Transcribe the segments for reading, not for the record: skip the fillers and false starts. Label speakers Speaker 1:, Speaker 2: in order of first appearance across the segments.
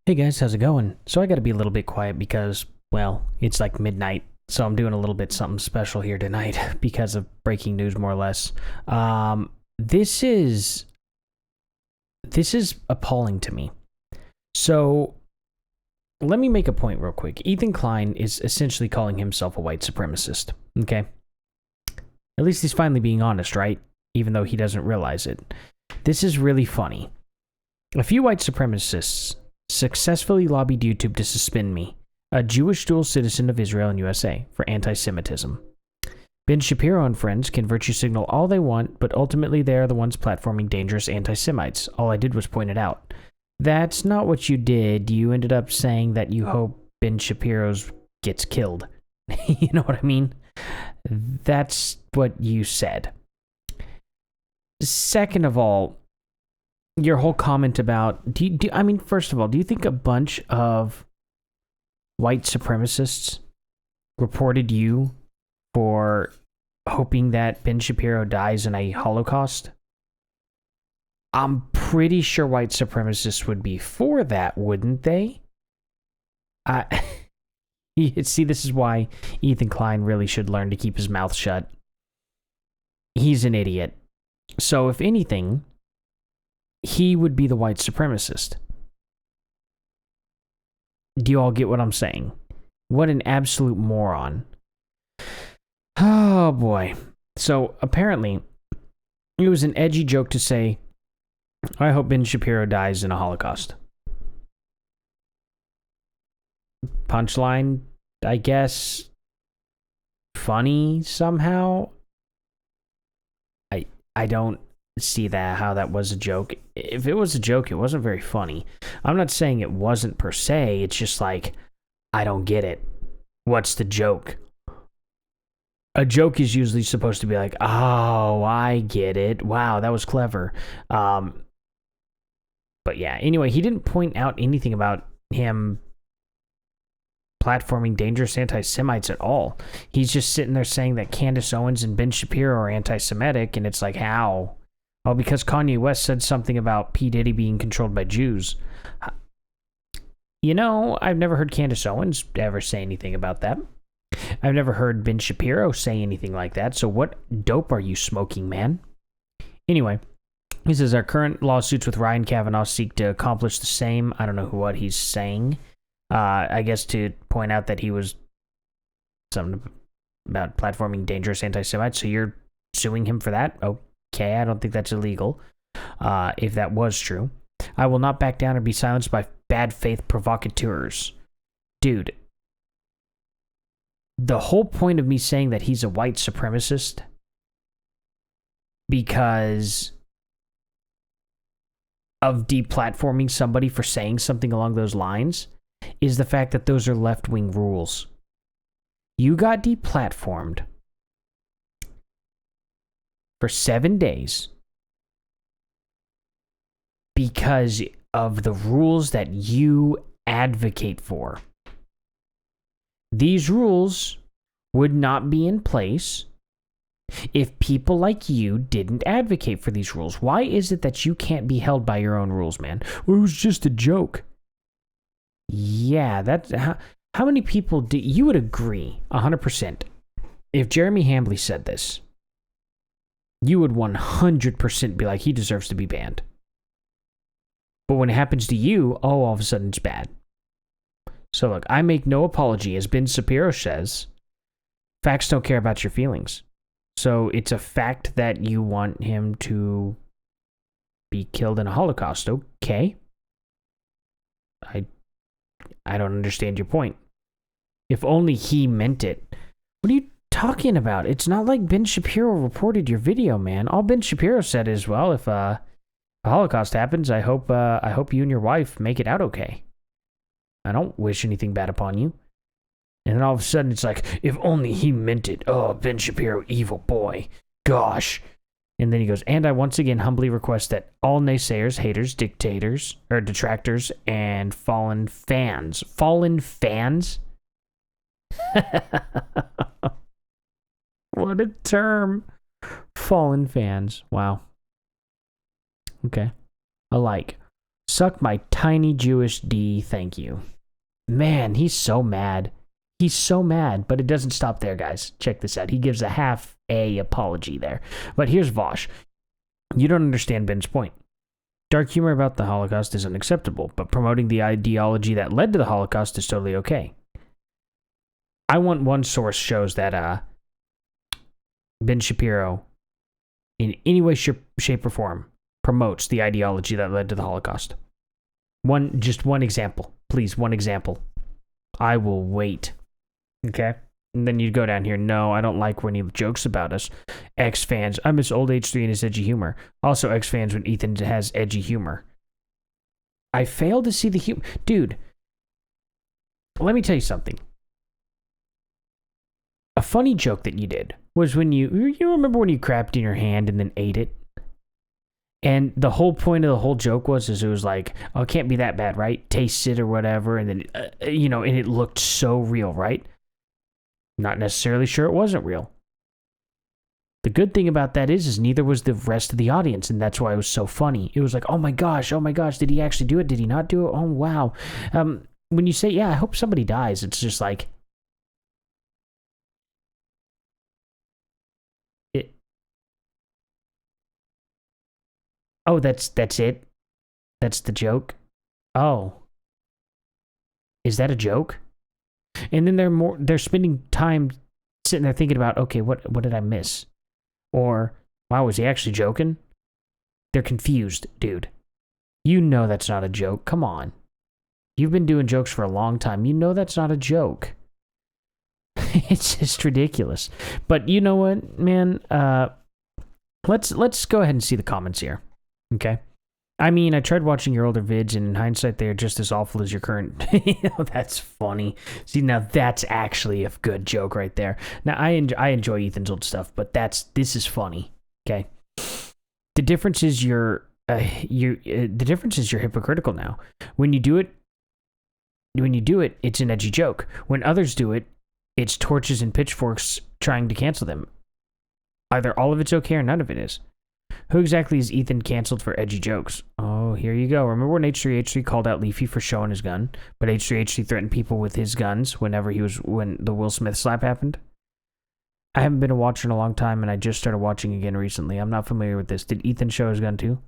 Speaker 1: Hey guys, how's it going? So I gotta be a little bit quiet because, well, it's like midnight, so I'm doing a little bit something special here tonight because of breaking news, more or less. Um, this is this is appalling to me. So let me make a point real quick. Ethan Klein is essentially calling himself a white supremacist. Okay, at least he's finally being honest, right? Even though he doesn't realize it. This is really funny. A few white supremacists successfully lobbied YouTube to suspend me, a Jewish dual citizen of Israel and USA, for anti-Semitism. Ben Shapiro and friends can virtue signal all they want, but ultimately they are the ones platforming dangerous anti-Semites. All I did was point it out. That's not what you did. You ended up saying that you hope Ben Shapiro's gets killed. You know what I mean? That's what you said. Second of all, your whole comment about I mean, first of all, do you think a bunch of white supremacists reported you for hoping that Ben Shapiro dies in a Holocaust? I'm pretty sure white supremacists would be for that, wouldn't they? I see, this is why Ethan Klein really should learn to keep his mouth shut. He's an idiot. So if anything, he would be the white supremacist. Do you all get what I'm saying? What an absolute moron. Oh boy. So apparently, it was an edgy joke to say, I hope Ben Shapiro dies in a Holocaust. Punchline, I guess, funny somehow. I don't see that how that was a joke. If it was a joke, it wasn't very funny. I'm not saying it wasn't per se. It's just like, I don't get it. What's the joke? A joke is usually supposed to be like, oh, I get it. Wow, that was clever. But yeah, anyway, he didn't point out anything about him platforming dangerous anti-Semites at all. He's just sitting there saying that Candace Owens and Ben Shapiro are anti-Semitic, and it's like, how? Oh, because Kanye West said something about P. Diddy being controlled by Jews. You know, I've never heard Candace Owens ever say anything about that. I've never heard Ben Shapiro say anything like that, so what dope are you smoking, man? Anyway, he says our current lawsuits with Ryan Kavanaugh seek to accomplish the same. I don't know what he's saying. I guess to point out that he was something about platforming dangerous anti-Semites, so you're suing him for that? Okay, I don't think that's illegal, if that was true. I will not back down or be silenced by bad faith provocateurs. Dude, the whole point of me saying that he's a white supremacist because of deplatforming somebody for saying something along those lines is the fact that those are left-wing rules. You got deplatformed for 7 days because of the rules that you advocate for. These rules would not be in place if people like you didn't advocate for these rules. Why is it that you can't be held by your own rules, man? Well, it was just a joke. Yeah, that's how many people do you would agree 100% if Jeremy Hambley said this? You would 100% be like, he deserves to be banned. But when it happens to you, oh, all of a sudden it's bad. So look, I make no apology. As Ben Shapiro says, facts don't care about your feelings. So it's a fact that you want him to be killed in a Holocaust. Okay. I don't understand your point. If only he meant it. What are you talking about? It's not like Ben Shapiro reported your video, man. All Ben Shapiro said is, well, if a Holocaust happens, I hope you and your wife make it out okay. I don't wish anything bad upon you. And then all of a sudden it's like, if only he meant it. Oh, Ben Shapiro, evil boy. Gosh. And then he goes, and I once again humbly request that all naysayers, haters, dictators, or detractors, and fallen fans. Fallen fans? What a term. Fallen fans. Wow. Okay. Alike. Suck my tiny Jewish D, thank you. Man, he's so mad. He's so mad, but it doesn't stop there, guys. Check this out. He gives a half A apology there. But here's Vosh. You don't understand Ben's point. Dark humor about the Holocaust is unacceptable, but promoting the ideology that led to the Holocaust is totally okay. I want one source shows that Ben Shapiro, in any way, shape, or form, promotes the ideology that led to the Holocaust. Just one example. Please, one example. I will wait. Okay? And then you'd go down here. No, I don't like when he jokes about us. X fans. I miss old H3 and his edgy humor. Also X fans when Ethan has edgy humor. I fail to see the humor. Dude, let me tell you something. A funny joke that you did was when you remember when you crapped in your hand and then ate it? And the whole point of the whole joke was it was like, oh, it can't be that bad, right? Taste it or whatever. And then, and it looked so real, right? Not necessarily sure it wasn't real. The good thing about that is neither was the rest of the audience, and that's why it was so funny. It was like, oh my gosh, did he actually do it? Did he not do it? Oh, wow. When you say, yeah, I hope somebody dies, it's just like, oh, that's it? That's the joke? Oh. Is that a joke? And then they're spending time sitting there thinking about, okay, what did I miss? Or, wow, was he actually joking? They're confused, dude. You know that's not a joke. Come on. You've been doing jokes for a long time. You know that's not a joke. It's just ridiculous. But you know what, man? Let's go ahead and see the comments here. Okay? I mean, I tried watching your older vids, and in hindsight, they're just as awful as your current. That's funny. See, now that's actually a good joke right there. Now, I enjoy Ethan's old stuff, but this is funny. Okay, the difference is you're hypocritical now. When you do it, it's an edgy joke. When others do it, it's torches and pitchforks trying to cancel them. Either all of it's okay or none of it is. Who exactly is Ethan canceled for edgy jokes? Oh, here you go. Remember when H3H3 called out Leafy for showing his gun, but H3H3 threatened people with his guns when the Will Smith slap happened? I haven't been a watcher in a long time, and I just started watching again recently. I'm not familiar with this. Did Ethan show his gun too?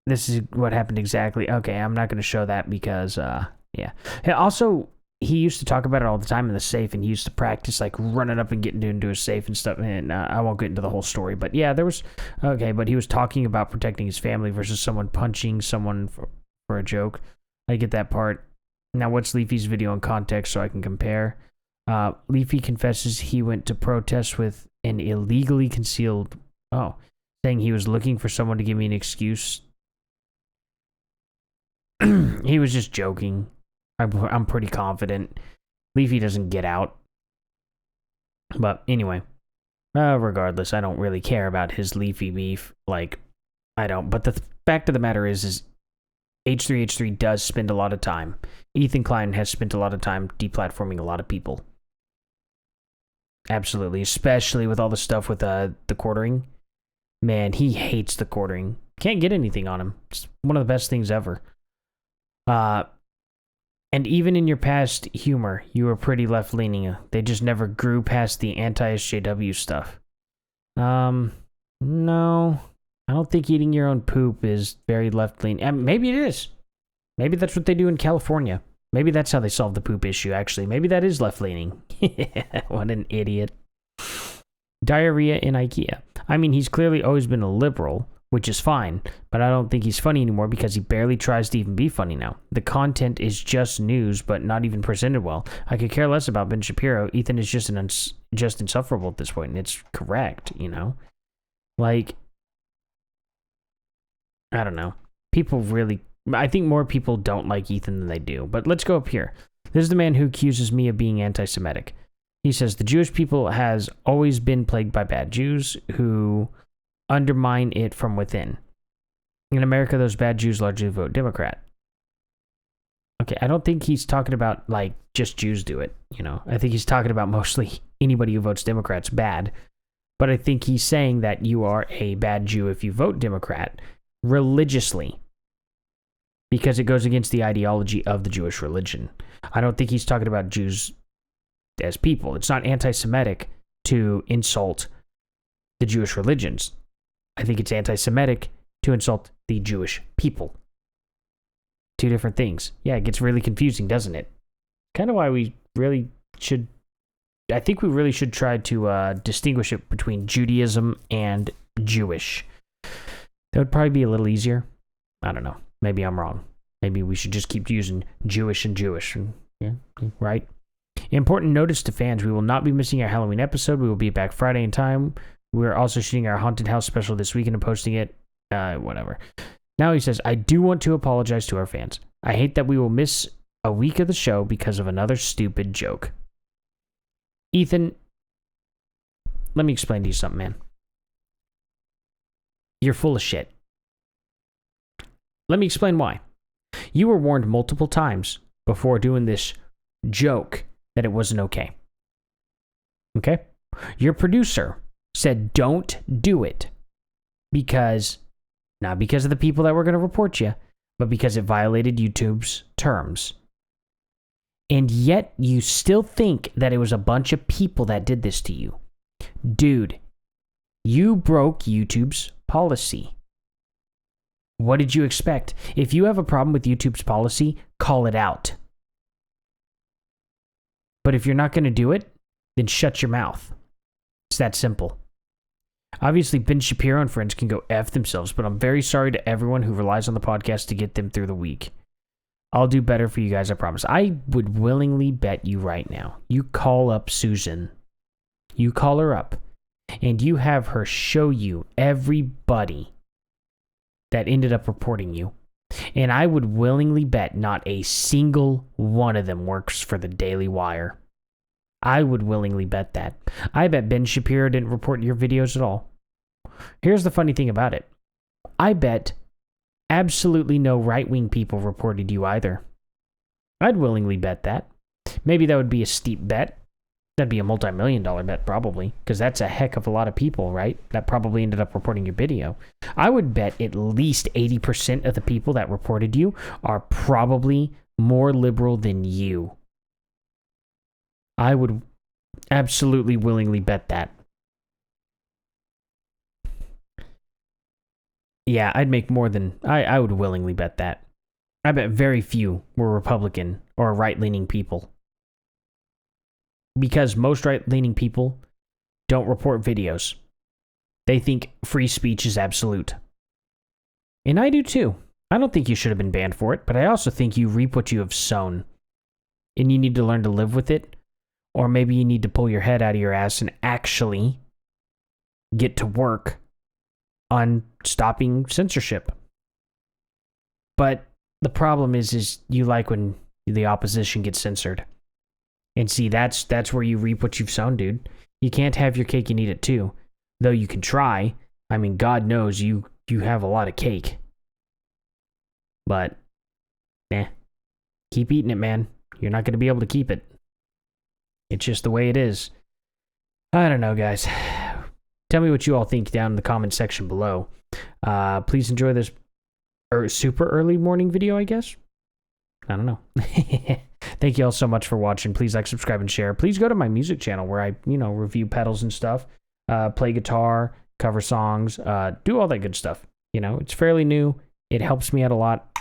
Speaker 1: This is what happened exactly. Okay, I'm not going to show that because, yeah. Also, he used to talk about it all the time in the safe, and he used to practice like running up and getting into his safe and stuff. And I won't get into the whole story, but yeah, but he was talking about protecting his family versus someone punching someone for a joke. I get that part. Now, what's Leafy's video in context so I can compare? Leafy confesses he went to protest with an illegally concealed, saying he was looking for someone to give me an excuse. He was just joking. I'm pretty confident. Leafy doesn't get out. But anyway, regardless, I don't really care about his Leafy beef. Like, I don't. But the fact of the matter is H3H3 does spend a lot of time. Ethan Klein has spent a lot of time deplatforming a lot of people. Absolutely. Especially with all the stuff with the quartering. Man, he hates the quartering. Can't get anything on him. It's one of the best things ever. And even in your past humor, you were pretty left-leaning. They just never grew past the anti-SJW stuff. No. I don't think eating your own poop is very left-leaning. Maybe it is. Maybe that's what they do in California. Maybe that's how they solve the poop issue, actually. Maybe that is left-leaning. What an idiot. Diarrhea in IKEA. I mean, he's clearly always been a liberal, which is fine, but I don't think he's funny anymore because he barely tries to even be funny now. The content is just news, but not even presented well. I could care less about Ben Shapiro. Ethan is just just insufferable at this point, and it's correct, Like, I don't know. I think more people don't like Ethan than they do, but let's go up here. This is the man who accuses me of being anti-Semitic. He says, the Jewish people has always been plagued by bad Jews who undermine it from within. In America, those bad Jews largely vote Democrat. Okay, I don't think he's talking about, like, just Jews do it, I think he's talking about mostly anybody who votes Democrat's bad. But I think he's saying that you are a bad Jew if you vote Democrat. religiously because it goes against the ideology of the Jewish religion. I don't think he's talking about Jews as people. It's not anti-Semitic to insult the Jewish religions. I think it's anti-Semitic to insult the Jewish people. Two different things. Yeah, it gets really confusing, doesn't it? Kind of why we really should... I think we really should try to distinguish it between Judaism and Jewish. That would probably be a little easier. I don't know. Maybe I'm wrong. Maybe we should just keep using Jewish and Jewish. Yeah, right? Important notice to fans. We will not be missing our Halloween episode. We will be back Friday in time. We're also shooting our Haunted House special this weekend and posting it. Whatever. Now he says, I do want to apologize to our fans. I hate that we will miss a week of the show because of another stupid joke. Ethan, let me explain to you something, man. You're full of shit. Let me explain why. You were warned multiple times before doing this joke that it wasn't okay. Okay? Your producer said don't do it because, not because of the people that were going to report you, but because it violated YouTube's terms. And yet you still think that it was a bunch of people that did this to you. Dude, you broke YouTube's policy. What did you expect? If you have a problem with YouTube's policy, call it out. But if you're not going to do it, then shut your mouth. It's that simple. Obviously, Ben Shapiro and friends can go F themselves, but I'm very sorry to everyone who relies on the podcast to get them through the week. I'll do better for you guys, I promise. I would willingly bet you right now. You call up Susan. You call her up. And you have her show you everybody that ended up reporting you. And I would willingly bet not a single one of them works for the Daily Wire. I would willingly bet that. I bet Ben Shapiro didn't report your videos at all. Here's the funny thing about it. I bet absolutely no right-wing people reported you either. I'd willingly bet that. Maybe that would be a steep bet. That'd be a multi-million-dollar bet probably, because that's a heck of a lot of people, right? That probably ended up reporting your video. I would bet at least 80% of the people that reported you are probably more liberal than you. I would absolutely willingly bet that. Yeah, I'd make more than... I would willingly bet that. I bet very few were Republican or right-leaning people. Because most right-leaning people don't report videos. They think free speech is absolute. And I do too. I don't think you should have been banned for it, but I also think you reap what you have sown. And you need to learn to live with it. Or maybe you need to pull your head out of your ass and actually get to work on stopping censorship. But the problem is you like when the opposition gets censored. And see, that's where you reap what you've sown, dude. You can't have your cake and eat it too. Though you can try. I mean, God knows you have a lot of cake. But, keep eating it, man. You're not going to be able to keep it. It's just the way it is. I don't know, guys. Tell me what you all think down in the comment section below. Please enjoy this super early morning video, I guess. I don't know. Thank you all so much for watching. Please like, subscribe, and share. Please go to my music channel where I, review pedals and stuff. Play guitar, cover songs, do all that good stuff. It's fairly new. It helps me out a lot.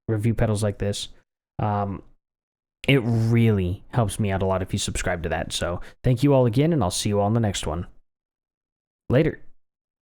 Speaker 1: Review pedals like this. It really helps me out a lot if you subscribe to that. So thank you all again, and I'll see you all in the next one. Later.